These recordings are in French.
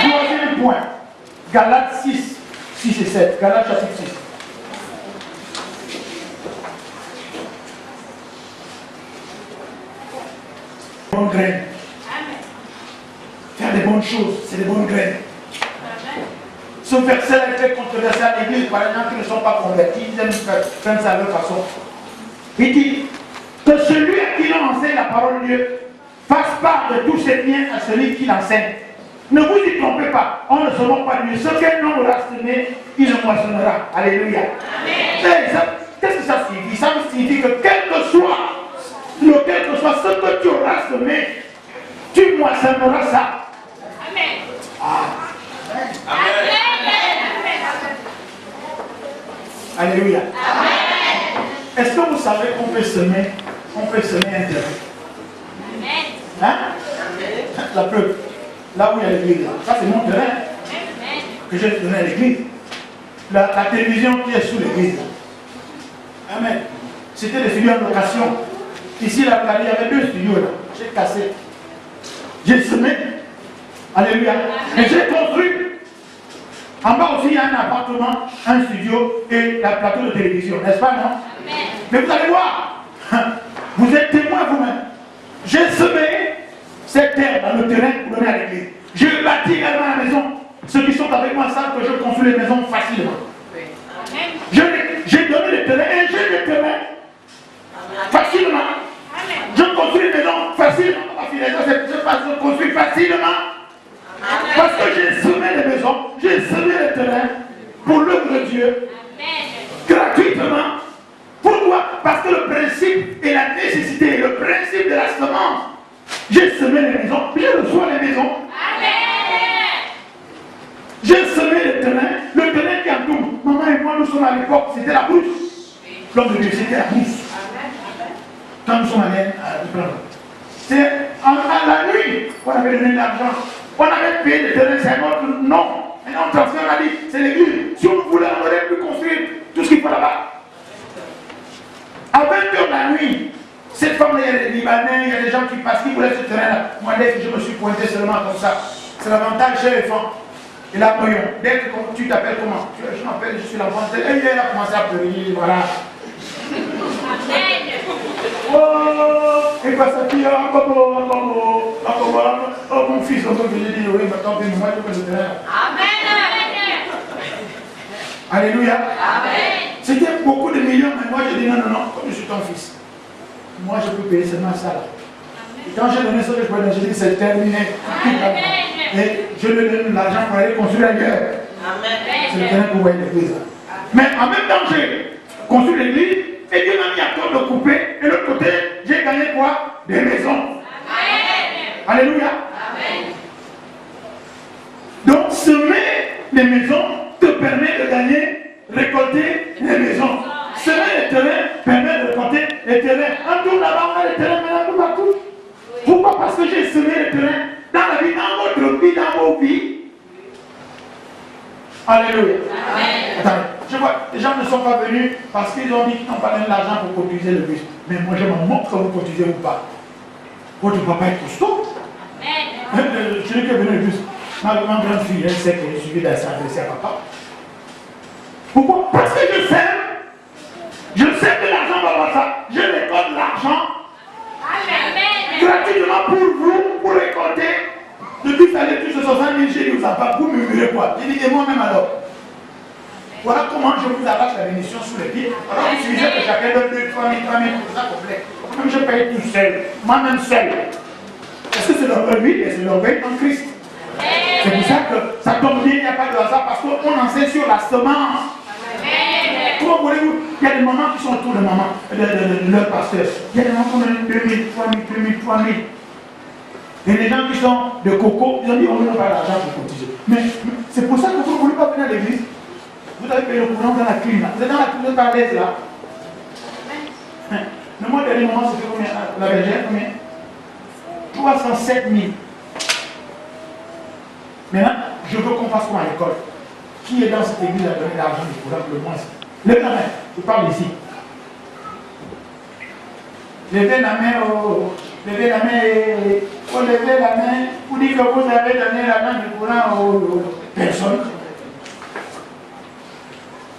Troisième point. Galates 6, 6 et 7. Galates chapitre 6. Bonnes graines. Faire des bonnes choses, c'est des bonnes graines. Ce verset est très controversé à l'église par les gens qui ne sont pas convertis. Ils aiment faire ça à leur façon. Il dit que celui à qui l'on enseigne la parole de Dieu fasse part de tous ses biens à celui qui l'enseigne. Ne vous y trompez pas, on ne se moque pas de lui. Ce qu'un homme aura semé, il le moissonnera. Alléluia. Qu'est-ce que ça signifie? Ça signifie que quel que soit ce que tu auras semé, tu moissonneras ça. Amen. Amen. Alléluia. Amen. Est-ce que vous savez qu'on peut semer un terrain? Hein? La preuve. Là où il y a l'église, ça c'est mon terrain que j'ai donné à l'église. La télévision qui est sous l'église. Amen. C'était des studios en location. Ici, là, il y avait 2 studios là. J'ai cassé. J'ai semé. Alléluia. Et j'ai construit. En bas aussi, il y a un appartement, un studio et la plateau de télévision. N'est-ce pas, non? Amen. Mais vous allez voir. Vous êtes témoin vous-même. J'ai semé cette terre dans le terrain pour donner à l'église. Je bâtis également la maison. Ceux qui sont avec moi savent que je construis les maisons facilement. J'ai donné le terrain et j'ai le terrain facilement. Je construis les maisons facilement. Je construis facilement. Parce que j'ai semé les maisons, j'ai semé le terrain pour l'œuvre de Dieu. Gratuitement. Pourquoi? Parce que le principe et la nécessité, le principe de la semence. J'ai semé les maisons, je reçois les maisons. Amen. J'ai semé le terrain qui entoure. Maman et moi, nous sommes à l'époque, c'était la brousse. L'homme de Dieu, c'était la brousse. Quand nous sommes allés à prendre. C'est à la nuit qu'on avait donné de l'argent. On avait payé le terrain, c'est un autre nom. Et on transfère, on a dit, c'est l'église. Si on voulait, on aurait pu construire tout ce qu'il faut là-bas. À 20h la nuit, cette femme-là, il y a des Libanais, il y a des gens qui passent, qui voulaient ce terrain-là. Moi, dès que je me suis pointé seulement comme ça, c'est l'avantage chez les femmes. Et là, dès que tu t'appelles comment? Je m'appelle, je suis l'enfant. Et elle a commencé à pleurer, voilà. Oh, et quoi ça dit? Oh, mon fils, on peut venir dire, oui, maintenant, moi, je peux le terrain. Amen. Alléluia. Amen. C'était beaucoup de millions, mais moi, je dis non, comme je suis ton fils. Moi, je peux payer seulement ça. Là. Et quand j'ai donné ça, je dis c'est terminé. Amen. Et je lui donne l'argent pour aller construire ailleurs. C'est le terrain pour voir l'église. Mais en même temps, j'ai construit l'église et Dieu m'a mis à cœur de couper. Et de l'autre côté, j'ai gagné quoi? Des maisons. Amen. Alléluia. Amen. Donc, semer les maisons te permet de gagner, récolter les maisons. Semer les terrains permet de récolter les terrains. En tout là-bas, on a les terrains maintenant partout. Pourquoi? Parce que j'ai semé les terrains dans la vie, dans votre vie, dans vos vies. Alléluia. Amen. Attendez, je vois, les gens ne sont pas venus parce qu'ils ont dit qu'ils n'ont pas donné l'argent pour cotiser le bus. Mais moi, je m'en montre que vous cotisez ou pas. Votre papa est costaud. Celui qui est venu le bus, ma grande fille, elle sait qu'elle est suivie d'adresser à papa. Pourquoi? Parce que je sais que l'argent va voir ça. Je récolte l'argent gratuitement pour vous, pour récolter. Depuis que ça allait plus de 60 000, j'ai dit aux enfants, vous murmurez quoi? J'ai dit, et moi-même alors. Voilà comment je vous arrache la bénédiction sous les pieds. Alors vous suffisait que chacun donne 2, 3 000, pour ça complet. Même je paye tout seul, moi-même seul. Est-ce que c'est l'orgueil? Oui, et c'est l'orgueil en Christ. C'est pour ça que ça tombe bien, il n'y a pas de hasard, parce qu'on enseigne sur la semence. Comment voulez-vous? Il y a des mamans qui sont autour de maman, de leur pasteur. Il y a des mamans qui ont 2 000, 3 000, 2 000, 3 000. Et les gens qui sont de coco, ils ont dit on n'a pas d'argent pour cotiser. Mais c'est pour ça que vous ne voulez pas venir à l'église. Vous avez payé le courant dans la clim. Vous êtes dans la clim, vous êtes à l'aise là. Le mois dernier, moment, c'était combien? La bergère, combien? 307 000. Maintenant, je veux qu'on fasse comme à l'école. Qui est dans cette église à donner l'argent du courant le moins? Levez la main, je parle ici. Levez la main, levez la main vous levez la main, vous dites que vous avez donné la main du courant aux personnes.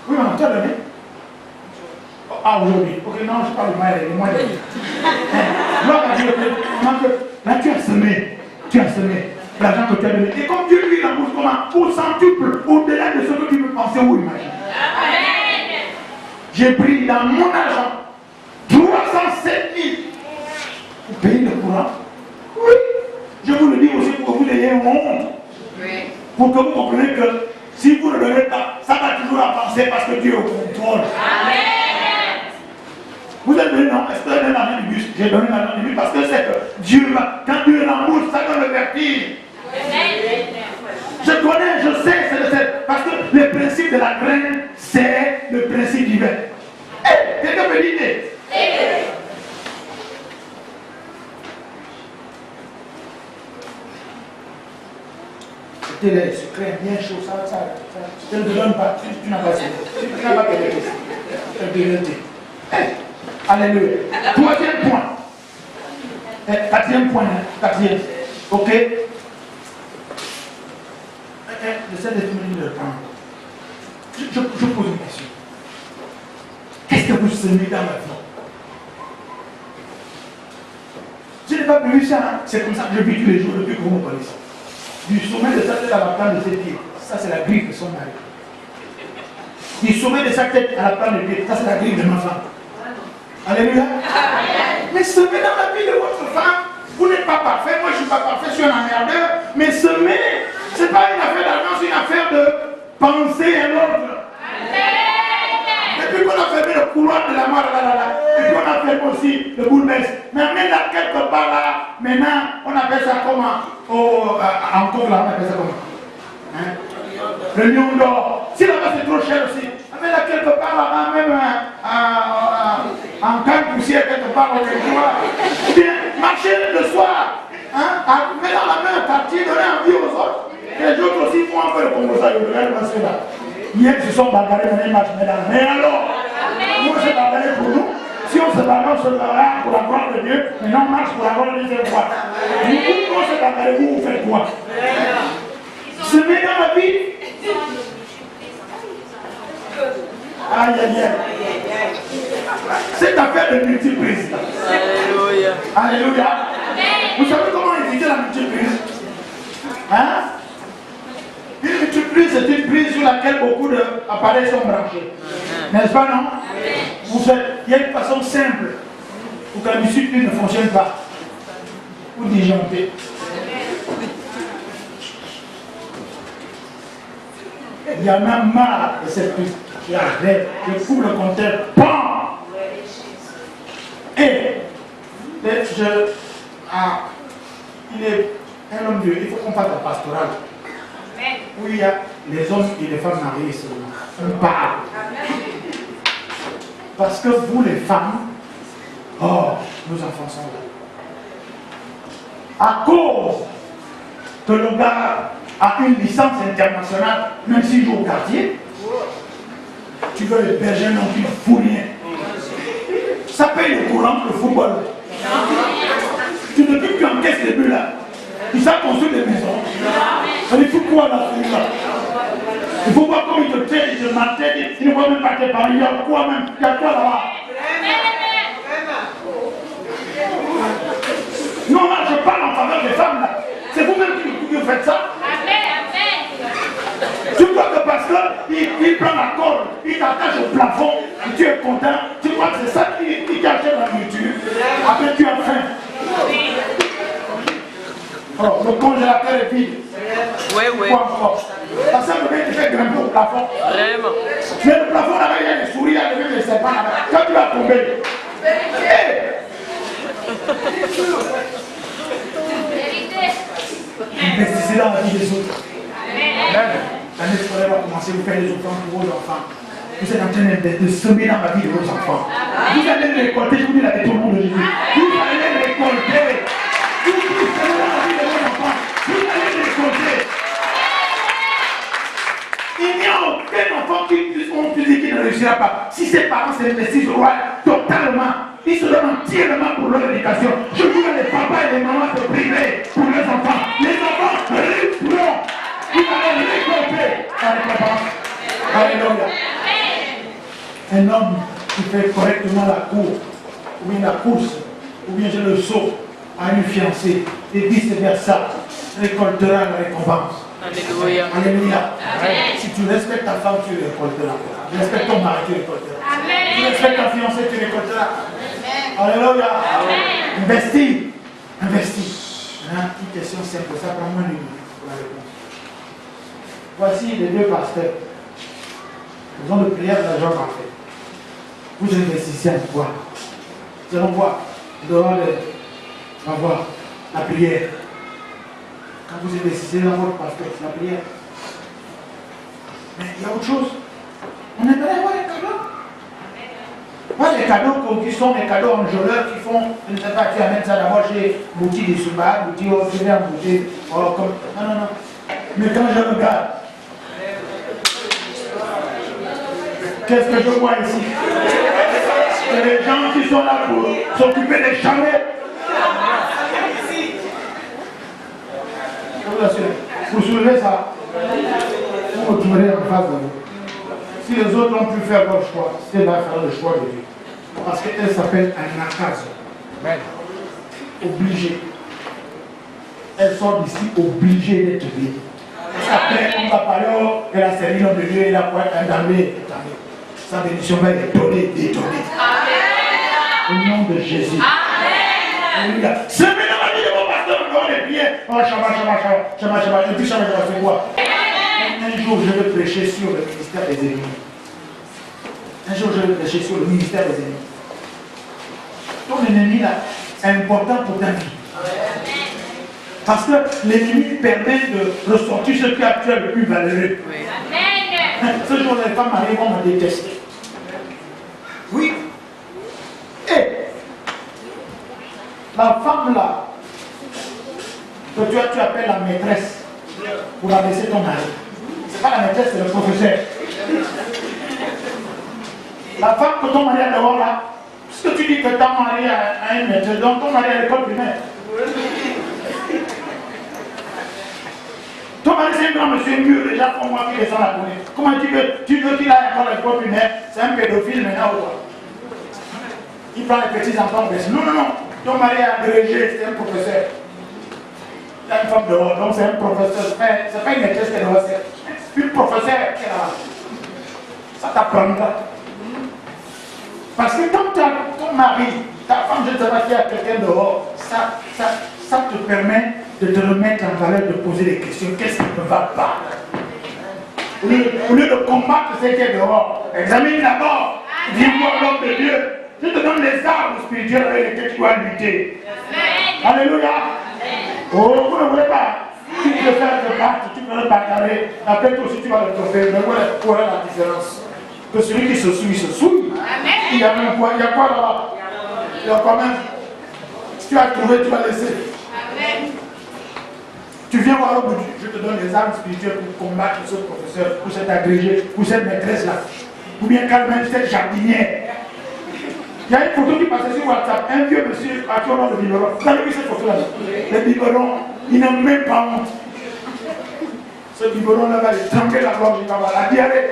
Oui, on t'a donné. Ah, aujourd'hui. Ok, non, je parle de moi. Gloire à Dieu. Là, tu as semé. L'argent que tu as donné. Et comme Dieu lui l'embauche comme un au centuple, au-delà de ce que tu peux penser ou imaginer. J'ai pris dans mon argent 307 000 pour payer le courant. Oui. Je vous le dis aussi pour que vous ayez honte. Pour que vous compreniez que si vous ne le donnez pas, ça va toujours avancer parce que Dieu est au contrôle. Amen. Vous avez donné, non? Est-ce que vous avez donné l'argent du bus? J'ai donné l'argent du bus parce que c'est que Dieu, quand Dieu l'embauche, ça donne le vertige. Je connais, je sais, c'est parce que le principe de la graine, c'est le principe divin. Eh, quelqu'un peut dire c'était les secrets bien chauds, ça, je ne te donne pas, tu n'as pas quelque chose. Alléluia. Troisième point. Quatrième point. Ok. J'essaie de finir le temps. Je pose une question. Qu'est-ce que vous semez dans la vie? Je n'ai pas vu ça, hein? C'est comme ça que je vis tous les jours depuis que vous me connaissez. Du sommet de sa tête à la plante de ses pieds, ça c'est la griffe de son mari. Du sommet de sa tête à la plante de pied, ça c'est la griffe de ma femme. Alléluia. Mais semer dans la vie de votre femme, vous n'êtes pas parfait, moi je ne suis pas parfait, je suis un emmerdeur, mais semer, ce n'est pas une affaire d'argent, c'est une affaire de penser à l'autre. Depuis qu'on a fermé le couloir de la mort, et puis on a fermé aussi le boulevest. Mais là, quelque part là, maintenant, on appelle ça comment? Encore là, on appelle ça comment? Hein? Le lion d'or. Si là-bas c'est trop cher aussi. Mais là, quelque part là-bas, même en canne poussière, quelque part, on est joie. Ou bien, marcher le soir, hein? Mettre dans la main un quartier, donner envie aux autres. Les autres aussi font un peu le composage, le réel, parce que là. Hier, ils se sont bagarrés dans les matchs, mesdames. Mais alors, nous, on s'est bagarrés pour nous. Si on se bagarre, on se bagarre pour la gloire de Dieu. Maintenant, on marche pour la gloire de Dieu. Nous, on se bagarre, vous faites quoi? Semer dans la vie. Aïe, aïe, aïe. Cette affaire de multiprise. Alléluia. Alléluia. Vous savez comment éviter la multiprise? Hein? Une multiprise, c'est une prise sur laquelle beaucoup d'appareils sont branchés. N'est-ce pas, non? Vous faites, il y a une façon simple pour que la multiprise ne fonctionne pas. Vous disjonctez. Il y en a marre de cette prise. J'arrête, je fous le compteur. BAM! Et il est un homme de Dieu, il faut qu'on fasse la pastorale. Où il y a les hommes et les femmes mariées seulement. On parle. Parce que vous les femmes, oh, nos enfants sont là. À cause que le gars a une licence internationale, même s'il joue au quartier, tu veux le berger non plus, fou rien. Ça paye le courant, le football. Tu ne peux plus encaisser les buts là. Tu sais construire des maisons. Il faut quoi là? Il faut voir comment il te traite, il te maltraite, il ne voit même pas tes parents. Il y a quoi même? Il y a quoi là-bas? Non, là je parle en faveur des femmes là. C'est vous-même qui faites ça. Tu crois que parce qu'il prend la corde, il t'attache au plafond, et tu es content, tu crois que c'est ça qui t'achète la nourriture. Après tu as faim. Oh, le congélateur est vide. Oui. Quoi encore? Parce que le mec te fait grimper au plafond. Vraiment. Mais le plafond là-bas, il y a des souris, il y a des serpents là-bas. Quand tu vas tomber. Investissez dans la vie des autres. L'année scolaire va commencer, vous faites des offrandes pour vos enfants. Vous êtes en train de semer dans la vie de vos enfants. Vous allez les récolter, je vous dis la vie, tout le monde de Jésus. Vous allez les récolter. Vous semez dans la vie de vos enfants. Vous allez les récolter. Il n'y a aucun enfant qui ne réussira pas. Si ses parents s'investissent totalement Ils se donnent entièrement pour leur éducation. Je voudrais les papas et les mamans se priver pour leurs enfants. Les enfants resteront. Vous allez récolter la récompense. Alléluia. Un homme qui fait correctement la cour, ou bien la course, ou bien je le saut à une fiancée, et vice-versa, récoltera la récompense. Alléluia. Alléluia. Amen. Si tu respectes ta femme, tu récolteras. Tu respectes ton mari, tu récolteras. Amen. Tu respectes ta fiancée, tu récolteras. Amen. Alléluia. Amen. Investis. Investis. Une question simple, ça prend moins de minutes pour la réponse. Voici les deux pasteurs. Ils ont de prière de l'argent parfait. Vous investissez en quoi? Nous allons voir. Dehors on va voir la prière. Quand vous investissez dans votre pasteur, c'est la prière. Mais il y a autre chose. On aimerait avoir les cadeaux. Pas les cadeaux qui sont des cadeaux enjôleurs qui font, je ne sais pas, tu amènes ça d'abord chez Bouti des Souba, Bouti au Seigneur, Bouti. Non, non, non. Mais quand je regarde, qu'est-ce que je vois ici? C'est les gens qui sont là pour s'occuper des chalets. Vous soulevez ça, vous me trouverez en face de vous. Si les autres ont pu faire leur choix, c'est là faire le choix de Dieu. Parce qu'elle s'appelle un akazo. Obligé. Elle sort d'ici obligée d'être bien. Après, on va parler de la servition de Dieu et la pointe d'armée. Sa bénédiction va être donnée, détonnée. Au nom de Jésus. Amen. C'est maintenant la vie de mon pasteur, on est bien. Oh, chama. Et puis chama, c'est quoi? Un jour, je vais prêcher sur le ministère des ennemis. Un jour, je vais prêcher sur le ministère des ennemis. Ton ennemi là, c'est important pour ta vie. Parce que l'ennemi permet de ressortir ce qui est le plus valeureux. Ce jour, les femmes arrivent, vont me détester. Oui. Et la femme là, que tu appelles la maîtresse pour abaisser ton mari. C'est pas la maîtresse, c'est le professeur. La femme que ton mari a dehors là, puisque tu dis que ton mari a une maîtresse, donc ton mari est à l'école primaire. Ton mari c'est un grand monsieur mûr déjà pour moi qui descend la connaît. Comment tu veux qu'il aille à l'école primaire? C'est un pédophile maintenant ou quoi? Il prend les petits enfants. Non, non, non. Ton mari est agrégé, c'est un professeur. Il y a une femme dehors, donc c'est un professeur. C'est pas une maîtresse qui est dehors, c'est une professeure qui est là. Ça t'apprendra. Parce que quand tu as ton mari, ta femme, je ne sais pas s'il y a quelqu'un dehors, ça te permet de te remettre en valeur, de poser des questions. Qu'est-ce qui ne va pas? Au lieu de combattre ce qui est dehors, examine d'abord. Dis-moi l'homme de Dieu. Je te donne les armes spirituelles avec lesquelles tu dois lutter. Alléluia. Oh, vous ne voulez pas. Tu préfères te battre, tu peux le bagarrer. Après toi aussi, tu vas le trophée. Mais voilà la différence. Que celui qui se souille, se souille. Il y a même quoi? Il y a quoi là-bas? Il y a quand même. Si tu as trouvé, tu vas laisser. Tu viens voir au bout du. Je te donne les armes spirituelles pour combattre ce professeur, pour cet agrégé, pour cette maîtresse-là. Ou bien même cette jardinière. Il y a une photo qui passait sur WhatsApp, un vieux monsieur actuellement le biberon. Vous avez vu cette photo-là? Le biberon, il n'a même pas honte. Ce biberon-là va lui tremper la gorge, il va avoir la diarrhée.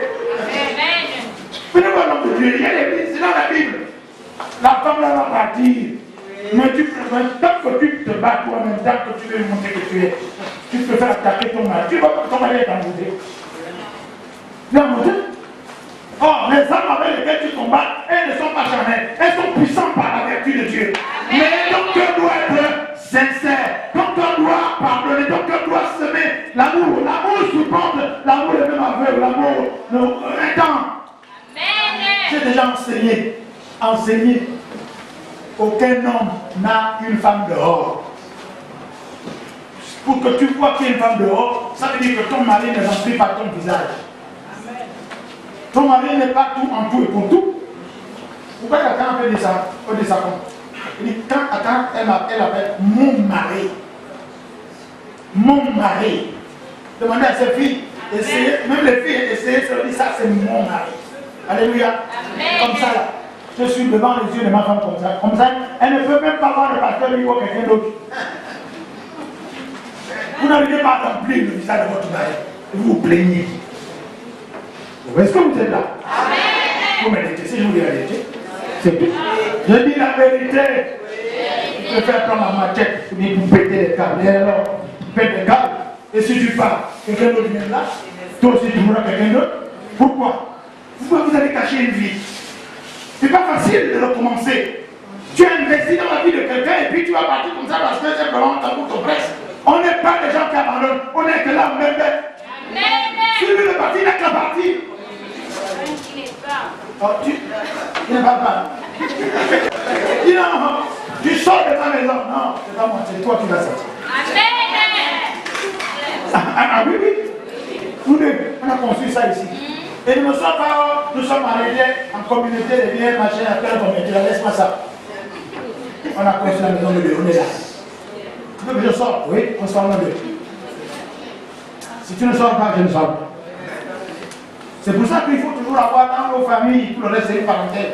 Venez voir l'homme de Dieu, il y a des c'est dans la Bible. La femme là va partir. Mais tant que tu te bats toi-même, tant que tu veux montrer que tu es, tu préfères attaquer ton mari. Tu vois que ton mari est embouté. Il est embouté. Or, les âmes avec lesquelles tu combats, elles ne sont pas charnelles, elles sont puissantes par la vertu de Dieu. Mais ton cœur doit être sincère, ton cœur doit pardonner, ton cœur doit semer l'amour. L'amour supporte, l'amour est même aveugle, l'amour étant. J'ai déjà enseigné. Aucun homme n'a une femme dehors. Pour que tu vois qu'il y a une femme dehors, ça veut dire que ton mari ne remplit pas ton visage. Ton mari n'est pas tout en tout et pour tout. Pourquoi quelqu'un peut dire ça? On dit ça comme. Il dit quand elle appelle mon mari. Mon mari. Demandez à ses filles, essayez, même les filles, essayez de dire ça, c'est mon mari. Alléluia. Amen. Comme ça là. Je suis devant les yeux de ma femme comme ça. Comme ça, elle ne peut même pas voir le pasteur lui ou quelqu'un d'autre. Vous n'arrivez pas à remplir le visage de votre mari. Vous vous plaignez. Est-ce que vous êtes là? Vous méditez. Si je vous dis la vérité, c'est tout. Je dis la vérité. Je vais faire prendre ma tête pour péter les câbles. Et alors, tu pètes les câbles. Et si tu pars, quelqu'un d'autre vient là. Toi aussi, tu voudras quelqu'un d'autre. Pourquoi? Pourquoi vous allez cacher une vie? C'est pas facile de recommencer. Tu as investi dans la vie de quelqu'un et puis tu vas partir comme ça parce que c'est vraiment ta boucle presse. On n'est pas des gens qui abandonnent. On n'est que là, même. Si lui est parti, il n'a qu'à partir. Oh, il ne va pas. Dis non, tu sors de ta maison. Non, c'est pas moi, c'est toi qui vas sortir. Ah oui, oui. Nous deux, on a construit ça ici. Et nous ne sommes pas, nous sommes arrivés en communauté de biens, machin, à faire ton métier. Laisse-moi ça. On a construit la maison de Dieu, on est là. Tu veux que je sorte? Oui, on sort de Dieu. Si tu ne sors pas, je ne sors pas. C'est pour ça qu'il faut toujours avoir dans nos familles, tout le reste c'est une parenthèse.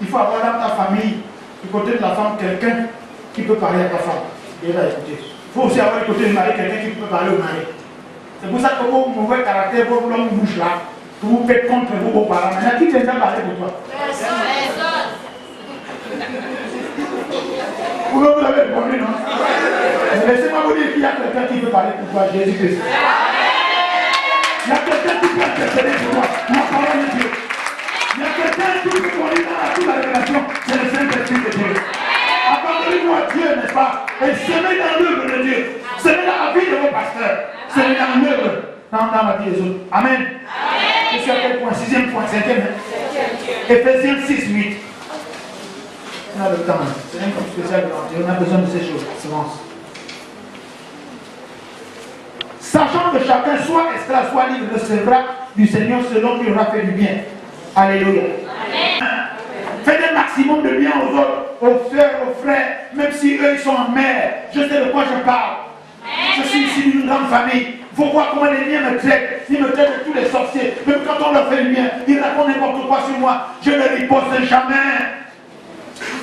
Il faut avoir dans ta famille, du côté de la femme, quelqu'un qui peut parler à ta femme. Et là, écoutez. Il faut aussi avoir du côté du mari, quelqu'un qui peut parler au mari. C'est pour ça que vos mauvais caractères, vos longues bouches là, que vous faites contre vos beaux-parents. Maintenant, qui viendra parler pour toi? Vous l'avez répondu, non? Laissez-moi vous dire qu'il y a quelqu'un qui peut parler pour toi, Jésus-Christ. Il y a quelqu'un qui peut intercéder pour toi, la parole de Dieu. Il y a quelqu'un qui peut conduire dans toute la révélation, c'est le Saint-Esprit de Dieu. Abandonnez-vous à Dieu, n'est-ce pas? Et semez dans l'œuvre de Dieu. Semez dans la vie de vos pasteurs. Semez dans l'œuvre, dans la vie des autres. Amen. Je suis à quel point? 6e point, 5e. Éphésiens 6, 8. On a le temps. C'est un comme spécial de on a besoin de ces choses. Silence. Sachant que chacun, soit esclave, soit libre, recevra du Seigneur selon qu'il aura fait du bien. Alléluia. Amen. Faites un maximum de bien aux autres, aux soeurs, aux frères, même si eux ils sont en mer. Je sais de quoi je parle. Je suis ici d'une grande famille. Il faut voir comment les miens me traitent. Ils me traitent de tous les sorciers. Même quand on leur fait du bien, ils racontent n'importe quoi sur moi. Je ne riposte jamais.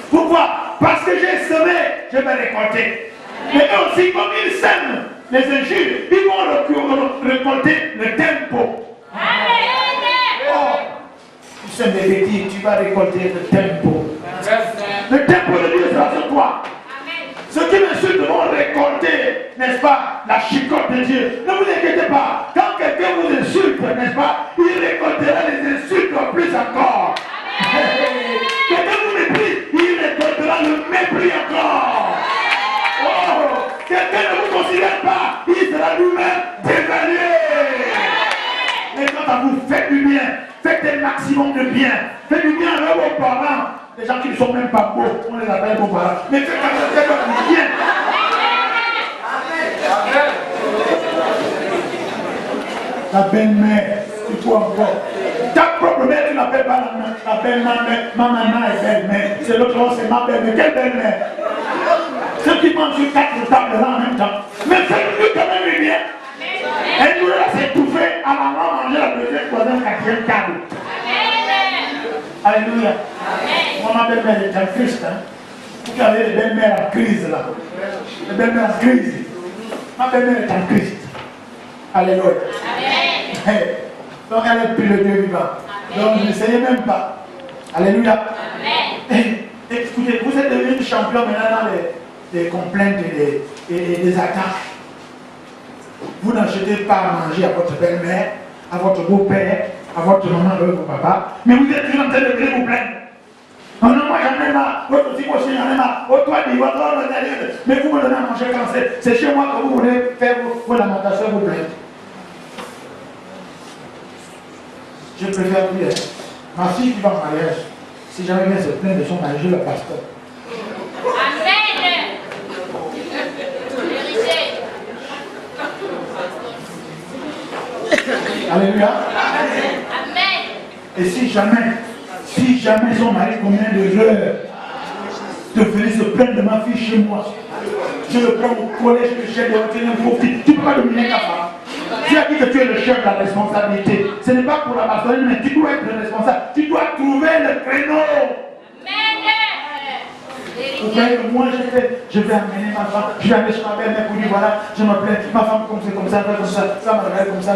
Pourquoi? Parce que j'ai semé, je vais récolter. Mais eux aussi, comme ils sèment les injures, ils vont récolter le tempo. Oh, tu sèmes des bêtises, tu vas récolter le tempo. Le tempo de Dieu sera sur toi. Ceux qui m'insultent vont récolter, n'est-ce pas, la chicotte de Dieu. Ne vous inquiétez pas. Quand quelqu'un vous insulte, n'est-ce pas, il récoltera les insultes plus encore. Quelqu'un vous méprise, il récoltera le mépris encore. Oh, quelqu'un ne vous considère pas, il sera lui-même dévalué. Et quand vous faites du bien, faites un maximum de bien. Faites du bien avec vos parents. Les gens qui ne sont même pas beaux, on les appelle vos parents. Mais faites du bien. La belle-mère, c'est toi encore. Ta propre mère, tu n'appelles pas la belle-mère. Ma maman est belle-mère. C'est l'autre nom, c'est ma belle-mère. Quelle belle-mère? Ceux qui mangent sur 4 tables là en même temps. Mais faites-lui quand même du bien. Elle nous laisse étouffer à la manger la deuxième, troisième, quatrième table. Alléluia. Moi, ma belle-mère est en Christ. Hein. Vous avez les belles-mères en crise là. Les belles-mères en crise. Ma belle-mère est en Christ. Alléluia. Amen. Donc elle est plus le Dieu vivant. Donc n'essayez même pas. Alléluia. Amen. Écoutez, vous êtes devenu champion maintenant dans les complaintes et des attaques. Vous n'achetez pas à manger à votre belle-mère, à votre beau-père, à votre maman, à votre papa, mais vous êtes toujours en train de venir vous plaindre. Non, non, moi j'en ai marre, votre petit cocher j'en ai marre, votre toi dit, votre homme, mais vous me donnez à manger quand c'est chez moi que vous voulez faire vos lamentations, vous plaindre. Je préfère dire, ma fille qui va en mariage, si jamais vient se plaindre de son mari, je le pasteur. Amen. Alléluia. Amen. Et si jamais son mari combien d'erreurs de venir se plaindre de ma fille chez moi, je le prends au collège, le chef de retenir un pauvre fille, tu ne peux pas dominer ta femme. Tu as dit que tu es le chef de la responsabilité. Ce n'est pas pour la pastorie, mais tu dois être le responsable. Tu dois trouver le créneau. Vous croyez que moi je vais amener ma femme, je vais aller chez ma belle-mère pour dire voilà, je me plais, ma femme comme ça, ça m'a regardé comme ça.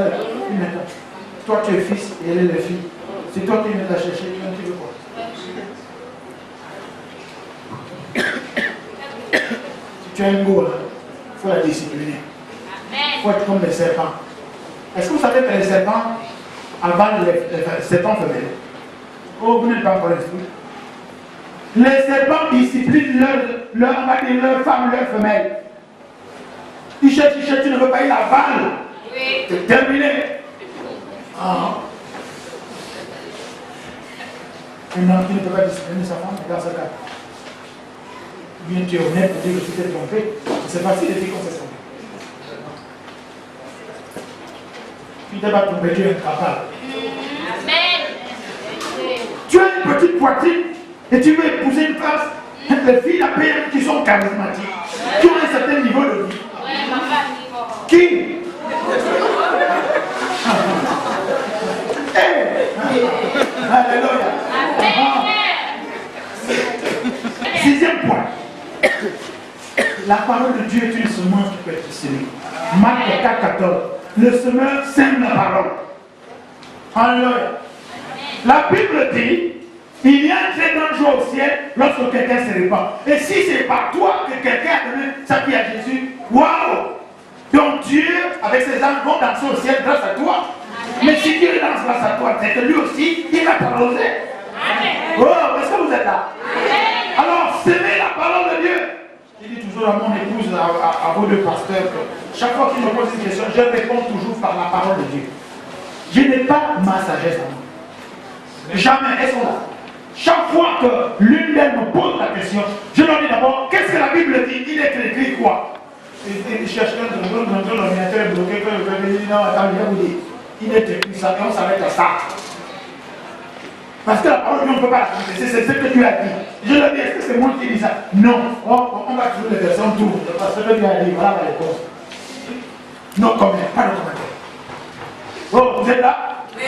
Toi tu es fils et elle est la fille. C'est toi qui viens la chercher, tu veux quoi? Si tu as un goût, il faut la discipliner. Il faut être comme les serpents. Est-ce que vous savez que les serpents avalent les serpents femelles? Oh, vous n'êtes pas encore l'esprit. Les serpents disciplinent leur femme, leur femelle. Ils cherchent, tu ne veux pas, ils avalent. Oui. C'est terminé. Ah. Un homme qui ne peut pas discipliner sa femme, dans ce cas. Bien, tu es honnête pour dire que tu t'es trompé. C'est facile de dire qu'on s'est trompé. Tu ne t'es pas trompé, tu es incapable. Amen. Tu as une petite poitrine et tu veux épouser une femme. Les filles, la PM qui sont charismatiques, qui ont un certain niveau de vie. Qui? Alléluia. Sixième point. La parole de Dieu est une semence qui peut être semée. Marc 4,14. Le semeur sème la parole. Alléluia. La Bible dit, il y a un très grand jour au ciel lorsque quelqu'un se répand. Et si c'est par toi que quelqu'un a donné sa vie à Jésus, waouh! Donc Dieu, avec ses anges, vont danser au ciel grâce à toi. Mais si Dieu danse grâce à toi, c'est que lui aussi, il va t'arroser. Oh, est-ce que vous êtes là? Alors, semez la parole de Dieu. Je dis toujours à mon épouse, à vos deux pasteurs, que chaque fois qu'ils me posent une question, je réponds toujours par la parole de Dieu. Je n'ai pas ma sagesse à moi. Jamais, elles sont là. Chaque fois que l'une d'elles me pose la question, je leur dis d'abord, qu'est-ce que la Bible dit? Il est écrit quoi? Il cherche l'ordinateur est bloqué, non, attends, je vais vous dire. Il est écrit ça, et on s'arrête à ça. Parce que la parole de Dieu, on ne peut pas la contester, c'est ce que tu as dit. Je leur dis, est-ce que c'est moi qui dis ça? Non. On va trouver les versions tour. Parce que tu as dit, voilà la réponse. Non comment, pas de commentaire. Oh, vous êtes là? Oui.